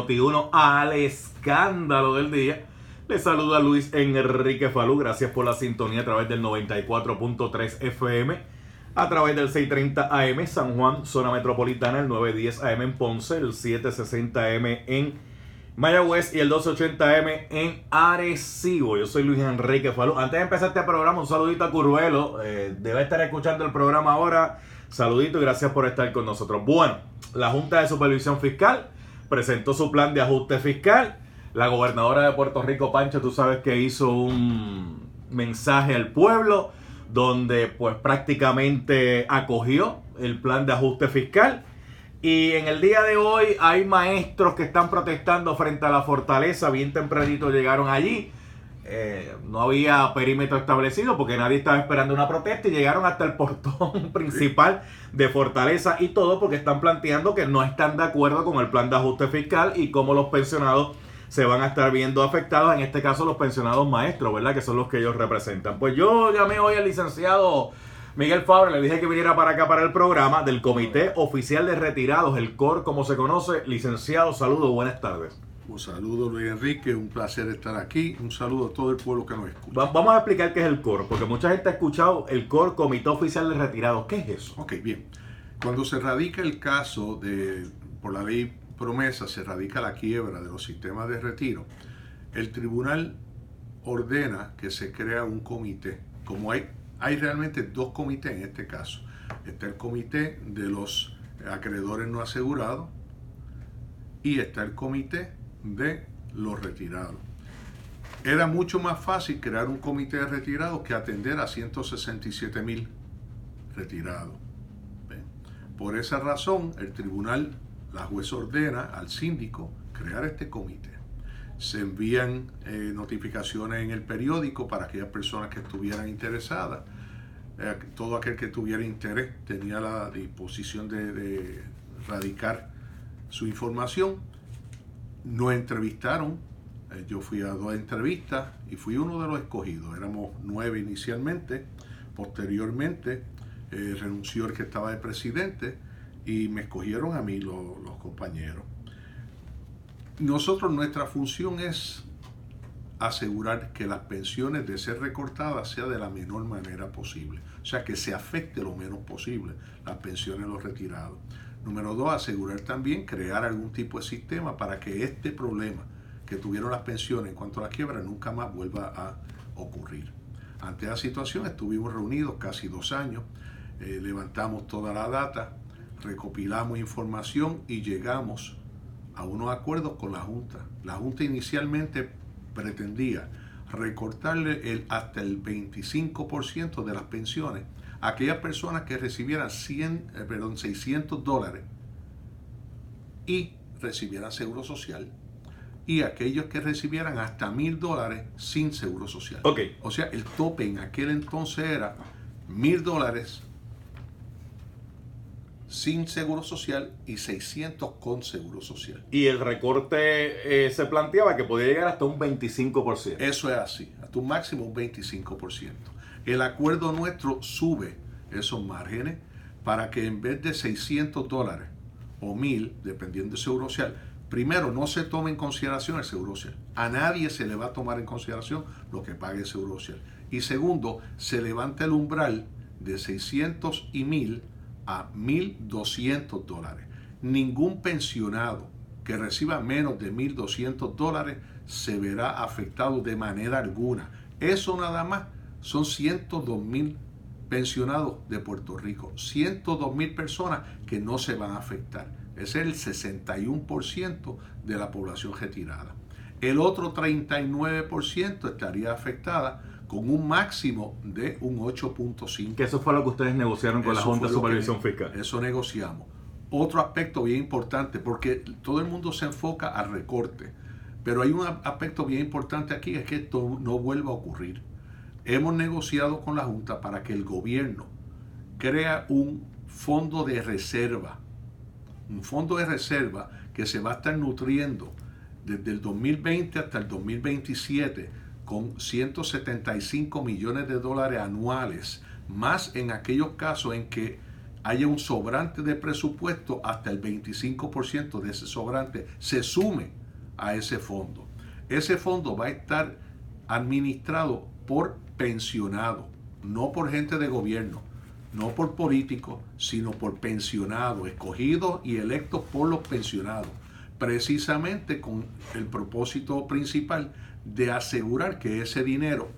Noti1 al escándalo del día. Les saluda Luis Enrique Falú. Gracias por la sintonía a través del 94.3 FM, a través del 630 AM San Juan, zona metropolitana, el 910 AM en Ponce, el 760 AM en Mayagüez y el 1280 AM en Arecibo. Yo soy Luis Enrique Falú. Antes de empezar este programa, un saludito a Curruelo. Debe estar escuchando el programa ahora. Saludito y gracias por estar con nosotros. Bueno, la Junta de Supervisión Fiscal presentó su plan de ajuste fiscal. La gobernadora de Puerto Rico, Pancho, tú sabes que hizo un mensaje al pueblo donde pues prácticamente acogió el plan de ajuste fiscal. Y en el día de hoy hay maestros que están protestando frente a la fortaleza. Bien tempranito llegaron allí. No había perímetro establecido porque nadie estaba esperando una protesta y llegaron hasta el portón principal de Fortaleza y todo porque están planteando que no están de acuerdo con el plan de ajuste fiscal y cómo los pensionados se van a estar viendo afectados, en este caso los pensionados maestros, ¿verdad? Que son los que ellos representan. Pues yo llamé hoy al licenciado Miguel Fabre, le dije que viniera para acá para el programa del Comité Oficial de Retirados, el COR, como se conoce. Licenciado, saludos, buenas tardes. Un saludo, Luis Enrique, un placer estar aquí. Un saludo a todo el pueblo que nos escucha. Vamos a explicar qué es el COR, porque mucha gente ha escuchado el COR, Comité Oficial de Retirados. ¿Qué es eso? Ok, bien. Cuando se radica el caso por la ley promesa, se radica la quiebra de los sistemas de retiro, el tribunal ordena que se crea un comité. Como hay realmente dos comités en este caso. Está el comité de los acreedores no asegurados y está el comité de los retirados. Era mucho más fácil crear un comité de retirados que atender a 167,000 retirados. ¿Ven? Por esa razón, el tribunal, la juez ordena al síndico crear este comité. Se envían notificaciones en el periódico para aquellas personas que estuvieran interesadas. Todo aquel que tuviera interés tenía la disposición de radicar su información. Nos entrevistaron, yo fui a 2 entrevistas y fui uno de los escogidos. Éramos 9 inicialmente, posteriormente renunció el que estaba de presidente y me escogieron a mí los compañeros. Nosotros, nuestra función es asegurar que las pensiones de ser recortadas sea de la menor manera posible, o sea, que se afecte lo menos posible las pensiones de los retirados. Número 2, asegurar también crear algún tipo de sistema para que este problema que tuvieron las pensiones en cuanto a la quiebra nunca más vuelva a ocurrir. Ante la situación estuvimos reunidos casi 2 años, levantamos toda la data, recopilamos información y llegamos a unos acuerdos con la Junta. La Junta inicialmente pretendía recortarle hasta el 25% de las pensiones a aquellas personas que recibieran $600 y recibieran seguro social, y aquellos que recibieran hasta $1,000 sin seguro social. Okay. O sea, el tope en aquel entonces era $1,000 sin seguro social y 600 con seguro social. Y el recorte se planteaba que podía llegar hasta un 25%. Eso es así, hasta un máximo un 25%. El acuerdo nuestro sube esos márgenes para que en vez de $600 o 1,000, dependiendo del seguro social, primero no se tome en consideración el seguro social. A nadie se le va a tomar en consideración lo que pague el seguro social. Y segundo, se levanta el umbral de 600 y 1,000 a $1,200. Ningún pensionado que reciba menos de $1,200 se verá afectado de manera alguna. Eso nada más son 102,000 pensionados de Puerto Rico, 102,000 personas que no se van a afectar. Ese es el 61% de la población retirada. El otro 39% estaría afectada con un máximo de un 8.5. Que eso fue lo que ustedes negociaron con la Junta de Supervisión Fiscal. Eso negociamos. Otro aspecto bien importante, porque todo el mundo se enfoca al recorte, pero hay un aspecto bien importante aquí, es que esto no vuelva a ocurrir. Hemos negociado con la Junta para que el gobierno crea un fondo de reserva, que se va a estar nutriendo desde el 2020 hasta el 2027 con $175 millones anuales, más en aquellos casos en que haya un sobrante de presupuesto, hasta el 25% de ese sobrante se sume a ese fondo. Ese fondo va a estar administrado por pensionados, no por gente de gobierno, no por políticos, sino por pensionados, escogidos y electos por los pensionados, precisamente con el propósito principal de asegurar que ese dinero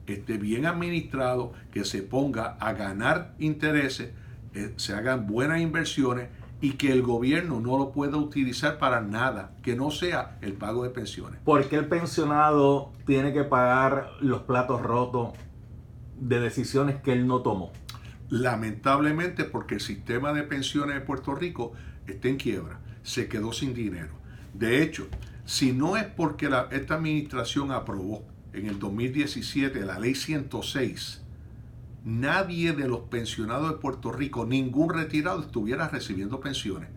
esté bien administrado, que se ponga a ganar intereses, se hagan buenas inversiones y que el gobierno no lo pueda utilizar para nada, que no sea el pago de pensiones. ¿Por qué el pensionado tiene que pagar los platos rotos de decisiones que él no tomó? Lamentablemente, porque el sistema de pensiones de Puerto Rico está en quiebra, se quedó sin dinero. De hecho, si no es porque esta administración aprobó en el 2017 la ley 106, nadie de los pensionados de Puerto Rico, ningún retirado, estuviera recibiendo pensiones.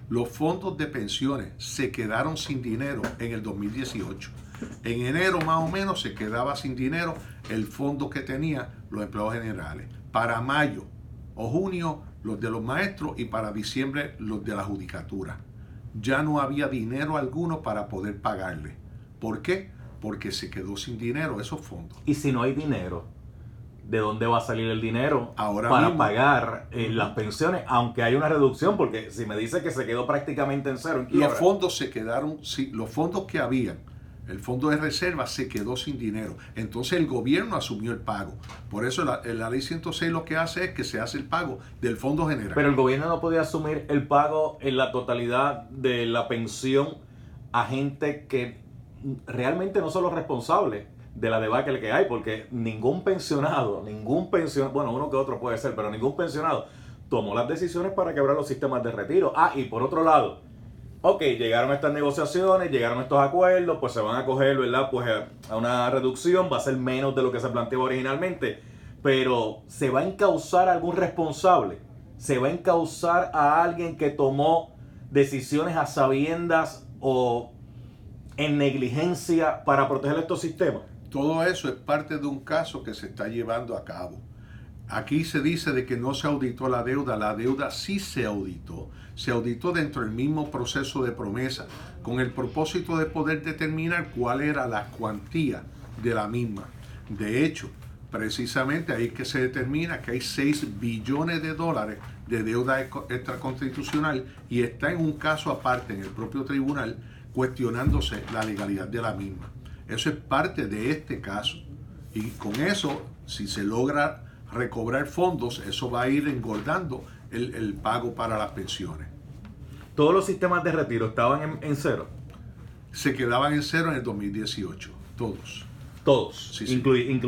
Los fondos de pensiones se quedaron sin dinero en el 2018. En enero más o menos se quedaba sin dinero el fondo que tenían los empleados generales. Para mayo o junio los de los maestros y para diciembre los de la judicatura. Ya no había dinero alguno para poder pagarle. ¿Por qué? Porque se quedó sin dinero esos fondos. Y si no hay dinero, ¿de dónde va a salir el dinero Ahora para mismo pagar las pensiones? Aunque hay una reducción, porque si me dice que se quedó prácticamente en cero, en quiebra. Los fondos se quedaron, sí, los fondos que habían, el fondo de reserva se quedó sin dinero. Entonces el gobierno asumió el pago. Por eso la ley 106 lo que hace es que se hace el pago del fondo general. Pero el gobierno no podía asumir el pago en la totalidad de la pensión a gente que realmente no son los responsables de la debacle que hay, porque ningún pensionado, bueno, uno que otro puede ser, pero ningún pensionado tomó las decisiones para quebrar los sistemas de retiro. Y por otro lado, ok, llegaron estas negociaciones, llegaron estos acuerdos, pues se van a coger, ¿verdad? Pues a una reducción, va a ser menos de lo que se planteó originalmente, pero ¿se va a encausar a algún responsable? ¿Se va a encausar a alguien que tomó decisiones a sabiendas o en negligencia para proteger estos sistemas? Todo eso es parte de un caso que se está llevando a cabo. Aquí se dice de que no se auditó la deuda sí se auditó dentro del mismo proceso de promesa, con el propósito de poder determinar cuál era la cuantía de la misma. De hecho, precisamente ahí que se determina que hay 6 billones de dólares de deuda extraconstitucional y está en un caso aparte en el propio tribunal cuestionándose la legalidad de la misma. Eso es parte de este caso. Y con eso, si se logra recobrar fondos, eso va a ir engordando el pago para las pensiones. Todos los sistemas de retiro estaban en cero. Se quedaban en cero en el 2018, todos. Todos. Sí.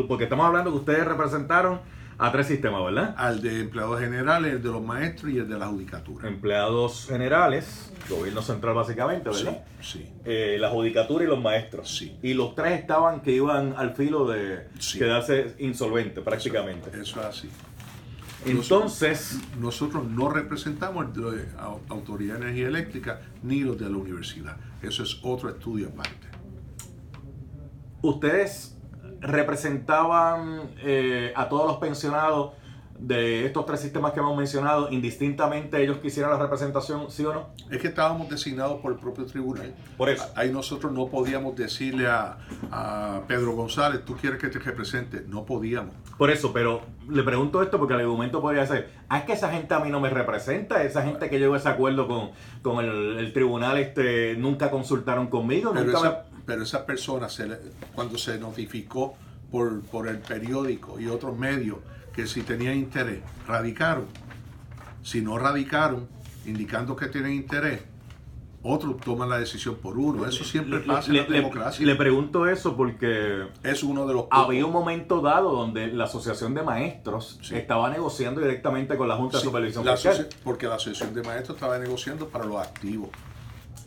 Porque estamos hablando que ustedes representaron a 3 sistemas, ¿verdad? Al de empleados generales, el de los maestros y el de la judicatura. Empleados generales, gobierno central básicamente, ¿verdad? Sí. La judicatura y los maestros. Sí. Y los 3 estaban que iban al filo de Sí. quedarse insolvente prácticamente. Eso es así. Entonces, nosotros no representamos el de Autoridad de Energía Eléctrica ni los de la universidad. Eso es otro estudio aparte. ustedes representaban a todos los pensionados de estos 3 sistemas que hemos mencionado, indistintamente ellos quisieran la representación, ¿sí o no? Es que estábamos designados por el propio tribunal. Por eso. Ahí nosotros no podíamos decirle a Pedro González, ¿tú quieres que te represente? No podíamos. Por eso, pero le pregunto esto porque el argumento podría ser, es que esa gente a mí no me representa, esa gente que llegó a ese acuerdo con el tribunal nunca consultaron conmigo. Pero esa persona, cuando se notificó por el periódico y otros medios que si tenían interés, radicaron. Si no radicaron, indicando que tienen interés, otros toman la decisión por uno. Eso siempre pasa en la democracia. Le pregunto eso porque es uno de los había un momento dado donde la Asociación de Maestros estaba negociando directamente con la Junta de Supervisión Fiscal. Porque la Asociación de Maestros estaba negociando para los activos.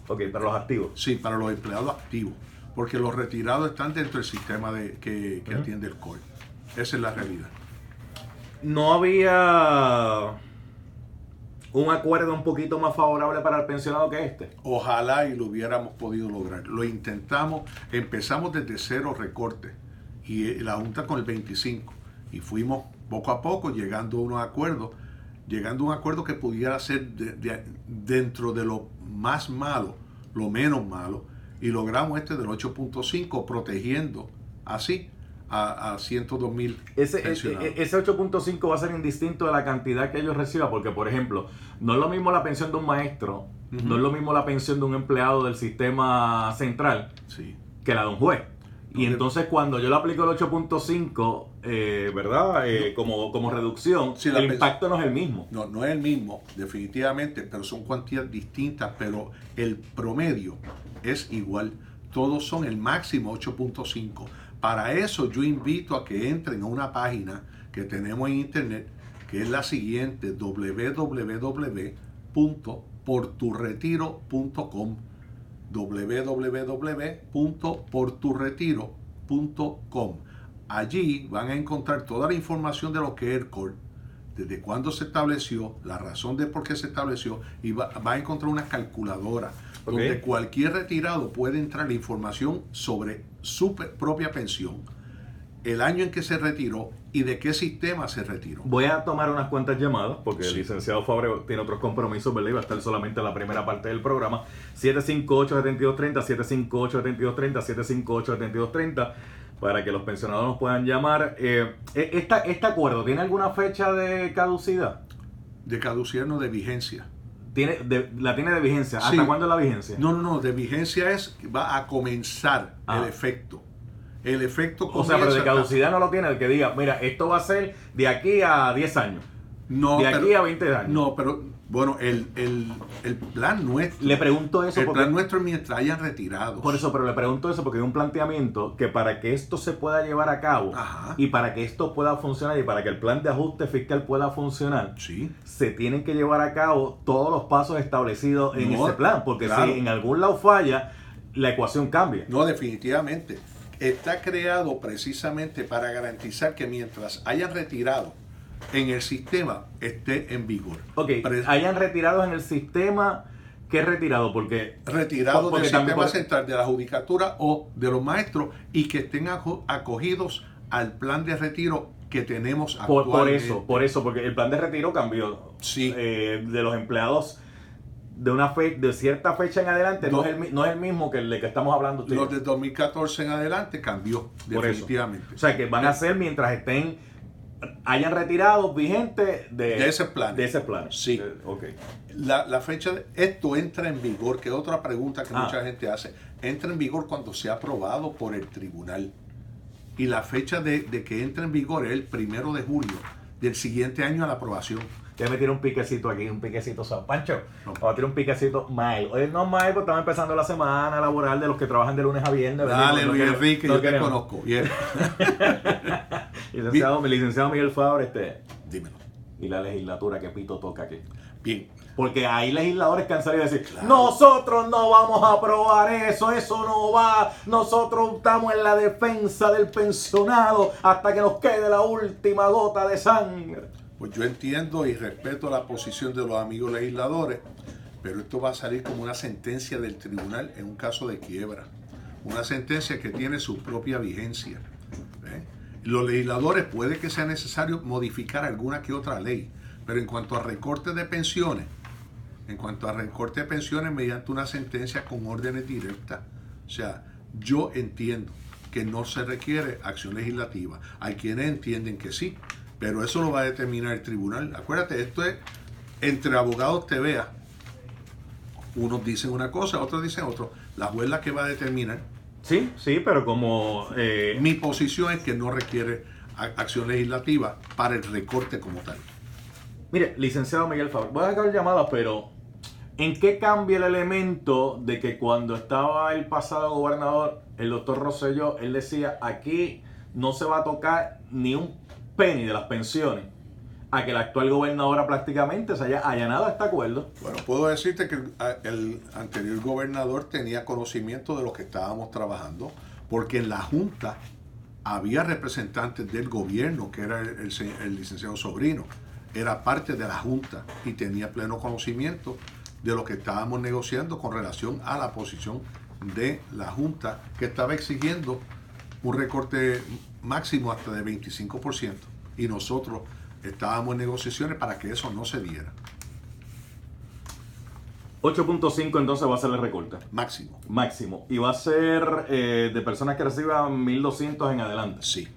Ok, para los activos. Sí, para los empleados activos. Porque los retirados están dentro del sistema que atiende el COE. Esa es la realidad. No había un acuerdo un poquito más favorable para el pensionado que este. Ojalá y lo hubiéramos podido lograr. Lo intentamos, empezamos desde 0 recortes y la Junta con el 25 y fuimos poco a poco llegando a unos acuerdos llegando a un acuerdo que pudiera ser dentro de lo más malo, lo menos malo, y logramos este del 8.5, protegiendo así a 102,000 pensionados. Ese 8.5 va a ser indistinto de la cantidad que ellos reciban, porque, por ejemplo, no es lo mismo la pensión de un maestro, no es lo mismo la pensión de un empleado del sistema central Sí. que la de un juez. Y entonces cuando yo le aplico el 8.5, ¿verdad? Como reducción, Sí, el impacto no es el mismo. No es el mismo, definitivamente, pero son cuantías distintas, pero el promedio es igual. Todos son el máximo 8.5. Para eso yo invito a que entren a una página que tenemos en internet, que es la siguiente: www.porturretiro.com, www.porturretiro.com. Allí van a encontrar toda la información de lo que es ERCOR, desde cuándo se estableció, la razón de por qué se estableció, y va a encontrar una calculadora donde cualquier retirado puede entrar la información sobre su propia pensión, el año en que se retiró y de qué sistema se retiró. Voy a tomar unas cuantas llamadas porque el licenciado Fabre tiene otros compromisos, ¿verdad? Y va a estar solamente en la primera parte del programa. 758-7230, 758-7230, 758-7230, para que los pensionados nos puedan llamar. ¿Este acuerdo tiene alguna fecha de caducidad? De caducidad, no, de vigencia. La tiene de vigencia. ¿Hasta Sí. cuándo es la vigencia? No, de vigencia es que va a comenzar el efecto. El efecto O sea, pero de caducidad no lo tiene el que diga, mira, esto va a ser de aquí a 10 años. No, de aquí a 20 años. No, pero bueno, el plan nuestro. Le pregunto eso el porque... plan nuestro es mientras hayan retirado. Por eso, pero le pregunto eso porque hay un planteamiento que para que esto se pueda llevar a cabo, Ajá. y para que esto pueda funcionar y para que el plan de ajuste fiscal pueda funcionar, Sí. se tienen que llevar a cabo todos los pasos establecidos en ese plan, porque claro. si en algún lado falla, la ecuación cambia. No, definitivamente. Está creado precisamente para garantizar que mientras hayan retirado en el sistema esté en vigor. Ok, hayan retirado en el sistema. ¿Qué retirado? Porque retirado del también sistema central de la judicatura o de los maestros y que estén acogidos al plan de retiro que tenemos actualmente. Por eso, porque el plan de retiro cambió. Sí. De los empleados de cierta fecha en adelante no es el mismo que el de que estamos hablando. Los de 2014 en adelante cambió, Por definitivamente. Eso. O sea que van a ser mientras hayan retirado vigente de ese plan. De ese plan. Sí. Okay. La fecha de esto entra en vigor, que es otra pregunta que mucha gente hace. Entra en vigor cuando sea aprobado por el tribunal. Y la fecha de que entre en vigor es el 1 de julio del siguiente año a la aprobación. Ya me tiro un piquecito aquí, un piquecito. Pancho, vamos a tirar un piquecito mild. Hoy no mild, porque estamos empezando la semana laboral de los que trabajan de lunes a viernes. Dale, Luis Enrique, yo te conozco. Bien. licenciado Miguel Fabre, Dímelo. Y la legislatura que pito toca aquí. Bien. Porque hay legisladores que han salido a decir, claro, nosotros no vamos a aprobar eso no va, nosotros estamos en la defensa del pensionado hasta que nos quede la última gota de sangre. Pues yo entiendo y respeto la posición de los amigos legisladores, pero esto va a salir como una sentencia del tribunal en un caso de quiebra. Una sentencia que tiene su propia vigencia. Los legisladores puede que sea necesario modificar alguna que otra ley, pero en cuanto a recorte de pensiones, mediante una sentencia con órdenes directas, o sea, yo entiendo que no se requiere acción legislativa. Hay quienes entienden que sí, pero eso lo va a determinar el tribunal. Acuérdate, esto es entre abogados te vea. Unos dicen una cosa, otros dicen otra. La juez es la que va a determinar. Sí, pero como... Mi posición es que no requiere acción legislativa para el recorte como tal. Mire, licenciado Miguel Fabre, voy a sacar llamadas, pero ¿en qué cambia el elemento de que cuando estaba el pasado gobernador, el doctor Rosselló, él decía, aquí no se va a tocar ni un penny de las pensiones, a que la actual gobernadora prácticamente se haya allanado a este acuerdo? Bueno, puedo decirte que el anterior gobernador tenía conocimiento de lo que estábamos trabajando, porque en la Junta había representantes del gobierno, que era el licenciado Sobrino, era parte de la Junta y tenía pleno conocimiento de lo que estábamos negociando con relación a la posición de la Junta, que estaba exigiendo un recorte máximo hasta de 25%, y nosotros estábamos en negociaciones para que eso no se diera. 8.5 entonces va a ser el recorte. Máximo. Máximo. Y va a ser de personas que reciban 1.200 en adelante. Sí.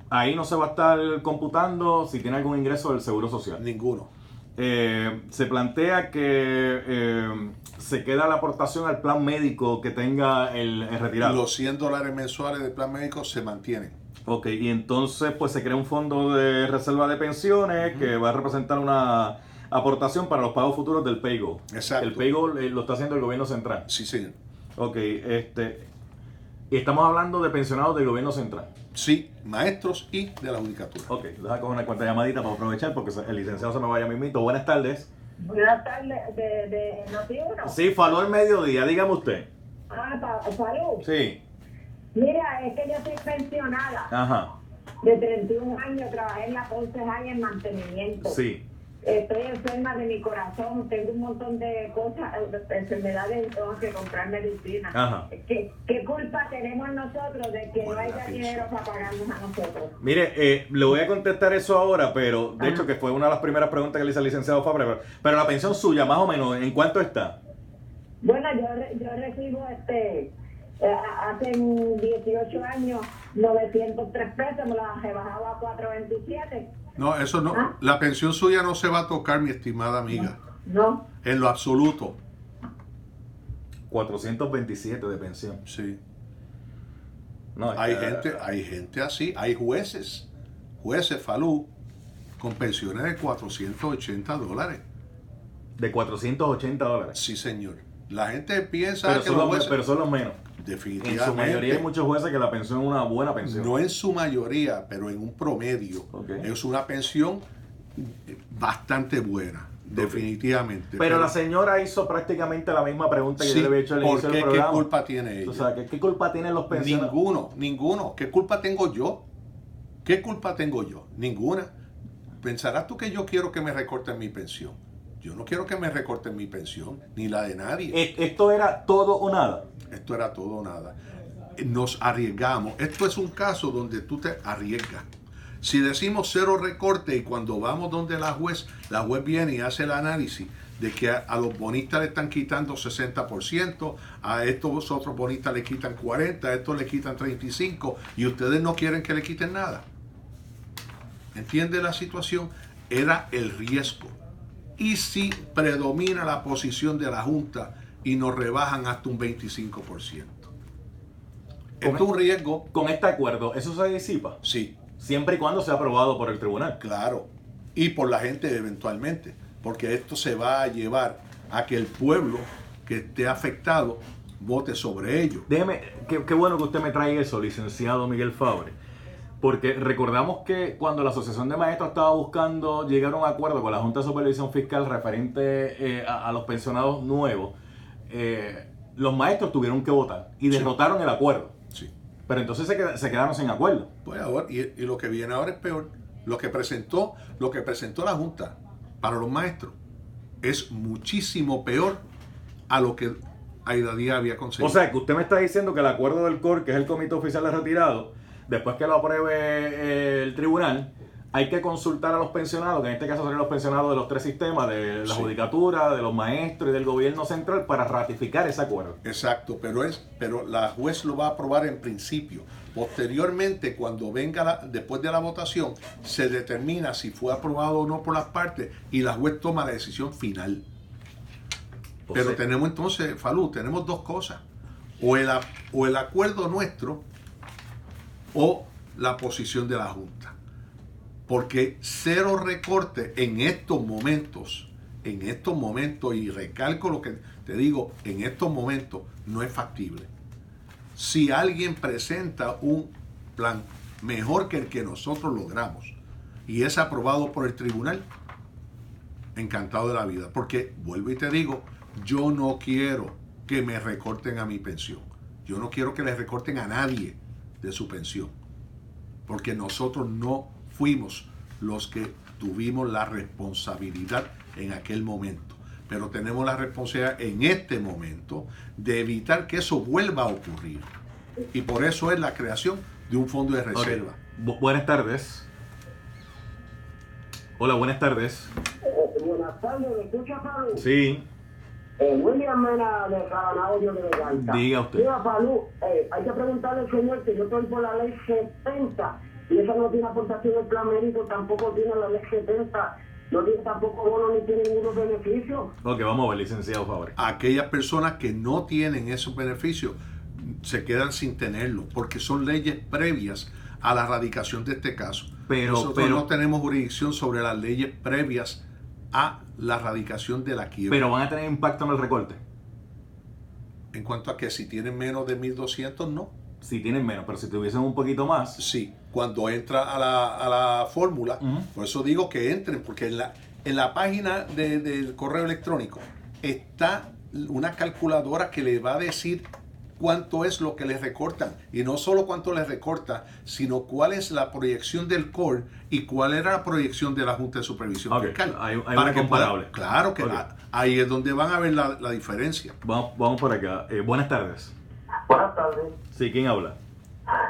Ahí no se va a estar computando si tiene algún ingreso del Seguro Social. Ninguno. Se plantea que se queda la aportación al plan médico que tenga el retirado. Los $100 mensuales del plan médico se mantienen. Ok, y entonces pues se crea un fondo de reserva de pensiones que va a representar una aportación para los pagos futuros del PayGo. Exacto. El PayGo lo está haciendo el gobierno central. Sí, señor. Ok, y estamos hablando de pensionados del gobierno central. Sí, maestros y de la judicatura. Ok, deja coger una cuenta llamadita para aprovechar porque el licenciado se me vaya mismito. Buenas tardes. Buenas tardes, de Noti1. Sí, faló el mediodía, dígame usted. Salud. Sí, Mira, es que yo soy pensionada ajá, de 31 años, trabajé en la concejal en mantenimiento. sí. Estoy enferma de mi corazón, tengo un montón de cosas, de enfermedades, tengo que comprar medicina. Ajá. ¿Qué culpa tenemos nosotros de que no haya dinero para pagarnos a nosotros? Mire, le voy a contestar eso ahora, pero de Ajá. hecho que fue una de las primeras preguntas que le hice al licenciado Fabre, pero la pensión suya, más o menos, ¿en cuánto está? Bueno, yo recibo hace 18 años 903 pesos, me la rebajaba a 427. No, eso no. ¿Ah? La pensión suya no se va a tocar, mi estimada amiga. No. En lo absoluto. 427 de pensión. Sí. No, es Hay que- gente así. Hay jueces Falú, con pensiones de $480. de $480. Sí, señor. La gente piensa Pero que son, los los, jueces, pero son los menos. En definitivamente, su mayoría hay muchos jueces que la pensión es una buena pensión. no en su mayoría, pero en un promedio, Ok. es una pensión bastante buena, definitivamente. Pero la señora hizo prácticamente la misma pregunta que sí, yo le había hecho al ¿por inicio del qué? ¿Qué programa. culpa tiene ella? O sea, ¿qué culpa tienen los pensionados? Ninguno. ¿Qué culpa tengo yo? ¿Qué culpa tengo yo? Ninguna. ¿Pensarás tú que yo quiero que me recorten mi pensión? Yo no quiero que me recorten mi pensión, ni la de nadie. Esto era todo o nada. Esto era todo o nada. Nos arriesgamos. Esto es un caso donde tú te arriesgas. Si decimos cero recorte y cuando vamos donde la juez viene y hace el análisis de que a los bonistas le están quitando 60%, a estos otros bonistas le quitan 40%, a estos le quitan 35%, y ustedes no quieren que le quiten nada. ¿Entiende la situación? Era el riesgo. Y si predomina la posición de la Junta y nos rebajan hasta un 25%. Esto es un riesgo, Con este acuerdo, ¿eso se disipa? sí, Siempre y cuando sea aprobado por el tribunal. claro. Y por la gente eventualmente. Porque esto se va a llevar a que el pueblo que esté afectado vote sobre ello. Déjeme, qué bueno que usted me trae eso, licenciado Miguel Fabre. Porque recordamos que cuando la Asociación de Maestros estaba buscando llegar a un acuerdo con la Junta de Supervisión Fiscal referente a los pensionados nuevos, los maestros tuvieron que votar y Sí. derrotaron el acuerdo. Sí. Pero entonces se quedaron sin acuerdo. Pues ahora, y lo que viene ahora es peor. Lo que presentó la Junta para los maestros es muchísimo peor a lo que Aida Díaz había conseguido. O sea, que usted me está diciendo que el acuerdo del COR, que es el Comité Oficial de Retirados, después que lo apruebe el tribunal, hay que consultar a los pensionados, que en este caso serían los pensionados de los tres sistemas, de la Sí. judicatura, de los maestros y del gobierno central, para ratificar ese acuerdo. Exacto, pero la juez lo va a aprobar en principio. Posteriormente, cuando venga después de la votación, se determina si fue aprobado o no por las partes y la juez toma la decisión final. O Pero sea, tenemos entonces, Falú, tenemos dos cosas. O el acuerdo nuestro o la posición de la Junta. Porque cero recorte en estos momentos, y recalco lo que te digo, en estos momentos no es factible. Si alguien presenta un plan mejor que el que nosotros logramos y es aprobado por el tribunal, encantado de la vida. Porque, vuelvo y te digo, yo no quiero que me recorten a mi pensión. Yo no quiero que le recorten a nadie de su pensión. Porque nosotros no fuimos los que tuvimos la responsabilidad en aquel momento. Pero tenemos la responsabilidad en este momento de evitar que eso vuelva a ocurrir. Y por eso es la creación de un fondo de reserva. ok. Buenas tardes. Hola, buenas tardes. Buenas tardes, ¿me escucha, Falú? Sí, William Mena de Cabanao, yo de Veganta. diga usted. Mira, Falú, hay que preguntarle al señor que yo estoy por la ley 70 y esa no tiene aportación del plan médico, tampoco tiene la ley 70, no tiene tampoco bono ni tiene ningunos beneficios. Ok, vamos a ver, licenciado, por favor. Aquellas personas que no tienen esos beneficios se quedan sin tenerlo porque son leyes previas a la radicación de este caso. Nosotros no tenemos jurisdicción sobre las leyes previas a la radicación de la quiebra. Pero van a tener impacto en el recorte. En cuanto a que si tienen menos de 1.200, no. Si tienen menos, pero si tuviesen un poquito más. Sí, cuando entra a la fórmula, por eso digo que entren, porque en la página del correo electrónico está una calculadora que le va a decir cuánto es lo que les recortan. Y no solo cuánto les recorta, sino cuál es la proyección del COR y cuál era la proyección de la Junta de Supervisión Fiscal. Hay una comparable. Claro que ahí es donde van a ver la diferencia. Vamos por acá. Buenas tardes. Buenas tardes. Sí, ¿quién habla?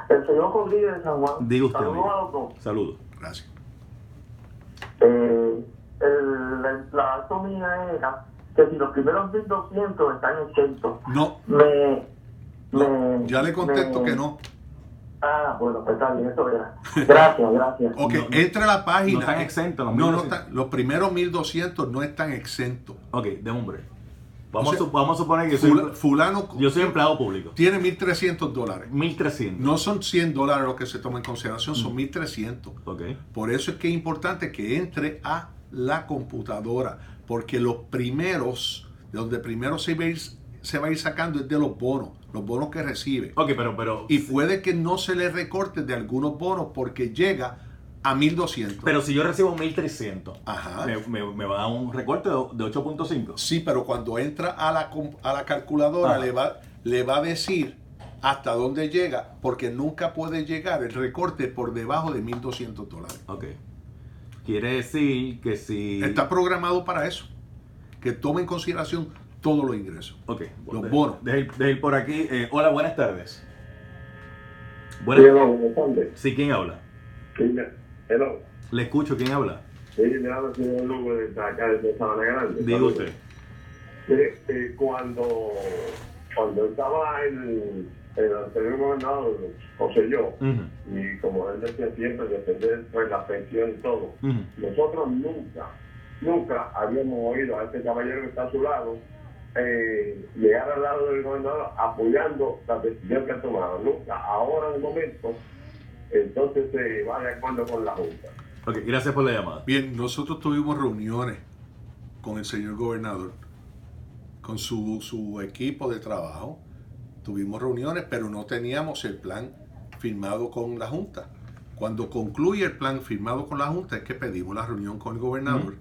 El señor Rodríguez de San Juan. Diga usted. Saludos a los dos. Saludos. Gracias. La acto mía era que si los primeros 1.200 están exentos. No. Ya le contesto que no. Ah, bueno, pues está bien, eso era. Gracias. Ok, entra a la página. No están exentos los No, 1.200. los primeros 1.200 no están exentos. Ok, déjame un break. Vamos, O sea, vamos a suponer que fulano yo soy empleado público. tiene $1.300. 1.300. No son $100 lo que se toma en consideración, son 1.300. Ok. Por eso es que es importante que entre a la computadora, porque los primeros, de donde primero se va a ir sacando es de los bonos que recibe. Ok, pero. Y puede que no se le recorte de algunos bonos porque llega a 1.200. Pero si yo recibo 1.300, Ajá. me va a dar un recorte de 8.5. Sí, pero cuando entra a la calculadora le va a decir hasta dónde llega, porque nunca puede llegar el recorte por debajo de $1.200. Ok. Quiere decir que si... Está programado para eso, que tome en consideración todos los ingresos. Ok. Los bonos. Deje ir por aquí. Hola, buenas tardes. Buenas tardes. Sí, ¿quién habla? Hello. Le escucho, ¿quién habla? Sí, le hablo al señor Lugo de acá de Sabana Grande. Diga usted. Mire, cuando estaba el anterior gobernador, José yo, y como él decía siempre, defender pues, la pensión y todo, nosotros nunca habíamos oído a este caballero que está a su lado llegar al lado del gobernador apoyando la decisión que ha tomado. Nunca. Ahora, de momento, entonces se va de acuerdo con la Junta. Ok, gracias por la llamada. Bien, nosotros tuvimos reuniones con el señor gobernador, con su equipo de trabajo. Tuvimos reuniones, pero no teníamos el plan firmado con la Junta. Cuando concluye el plan firmado con la Junta es que pedimos la reunión con el gobernador.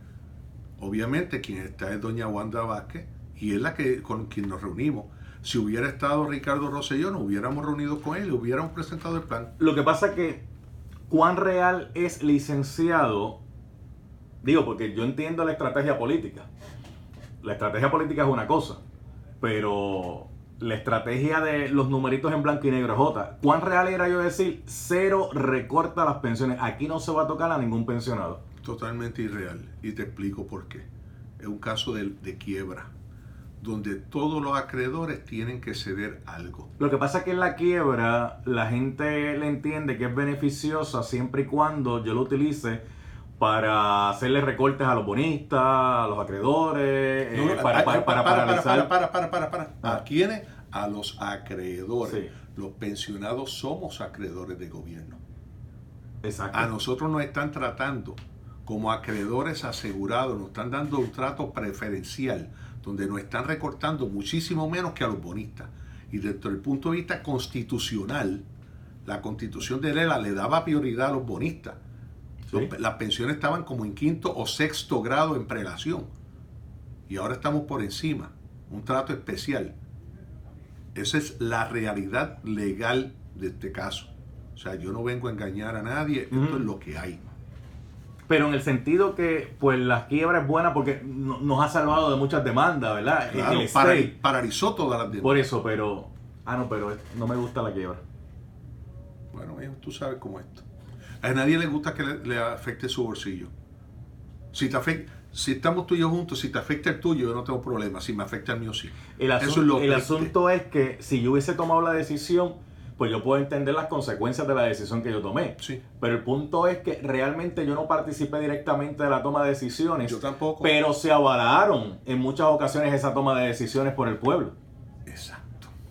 Obviamente quien está es doña Wanda Vázquez y es con quien nos reunimos. Si hubiera estado Ricardo Rosselló, nos hubiéramos reunido con él y hubiéramos presentado el plan. Lo que pasa es que, ¿cuán real es, licenciado? Digo, porque yo entiendo la estrategia política. La estrategia política es una cosa, pero la estrategia de los numeritos en blanco y negro es otra. ¿Cuán real era yo decir, cero recorta las pensiones? Aquí no se va a tocar a ningún pensionado. Totalmente irreal. Y te explico por qué. Es un caso de quiebra, donde todos los acreedores tienen que ceder algo. Lo que pasa es que en la quiebra la gente le entiende que es beneficiosa siempre y cuando yo lo utilice para hacerle recortes a los bonistas, a los acreedores, para paralizar. ¿A quiénes? A los acreedores. Sí. Los pensionados somos acreedores de gobierno. Exacto. A nosotros nos están tratando como acreedores asegurados, nos están dando un trato preferencial, donde nos están recortando muchísimo menos que a los bonistas. Y desde el punto de vista constitucional, la constitución de Lela le daba prioridad a los bonistas. Sí. Las pensiones estaban como en 5º o 6º grado en prelación. Y ahora estamos por encima. Un trato especial. Esa es la realidad legal de este caso. O sea, yo no vengo a engañar a nadie. Esto es lo que hay. Pero en el sentido que, pues, la quiebra es buena porque nos ha salvado de muchas demandas, ¿verdad? Claro, paralizó todas las demandas. Por eso, pero... pero no me gusta la quiebra. Bueno, hijo, tú sabes cómo es esto. A nadie le gusta que le afecte su bolsillo. Si estamos tú y yo juntos, si te afecta el tuyo, yo no tengo problema. Si me afecta el mío, sí. El asunto es que si yo hubiese tomado la decisión, pues yo puedo entender las consecuencias de la decisión que yo tomé. Sí. Pero el punto es que realmente yo no participé directamente de la toma de decisiones. Yo tampoco. Pero se avalaron en muchas ocasiones esa toma de decisiones por el pueblo. Exacto.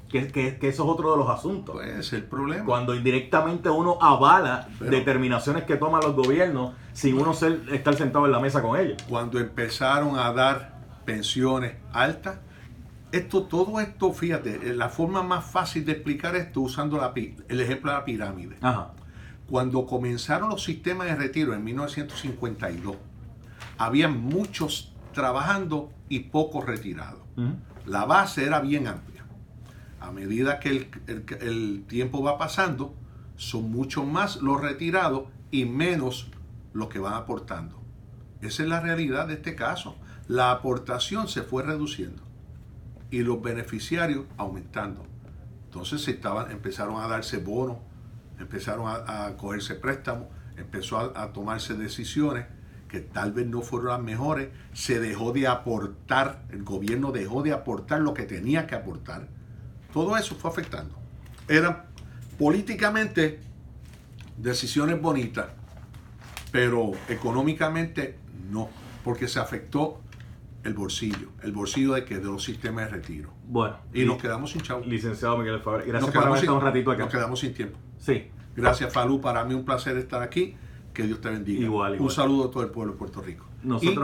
Que eso es otro de los asuntos. Pues es el problema. Cuando indirectamente uno avala determinaciones que toman los gobiernos sin uno estar sentado en la mesa con ellos. Cuando empezaron a dar pensiones altas, todo esto, fíjate, la forma más fácil de explicar esto usando el ejemplo de la pirámide. Ajá. Cuando comenzaron los sistemas de retiro en 1952, había muchos trabajando y pocos retirados. La base era bien amplia. A medida que el tiempo va pasando, son mucho más los retirados y menos los que van aportando. Esa es la realidad de este caso. La aportación se fue reduciendo y los beneficiarios aumentando. Entonces empezaron a darse bonos, empezaron a cogerse préstamos, empezó a tomarse decisiones que tal vez no fueron las mejores. Se dejó de aportar, el gobierno dejó de aportar lo que tenía que aportar. Todo eso fue afectando. Eran políticamente decisiones bonitas, pero económicamente no, porque se afectó el bolsillo de los sistemas de retiro. Bueno, y nos quedamos sin chavo. Licenciado Miguel Fabre, gracias por haber estado un ratito acá. Nos quedamos sin tiempo. Sí. Gracias, Falú, para mí un placer estar aquí. Que Dios te bendiga. Igual. Un saludo a todo el pueblo de Puerto Rico. Nosotros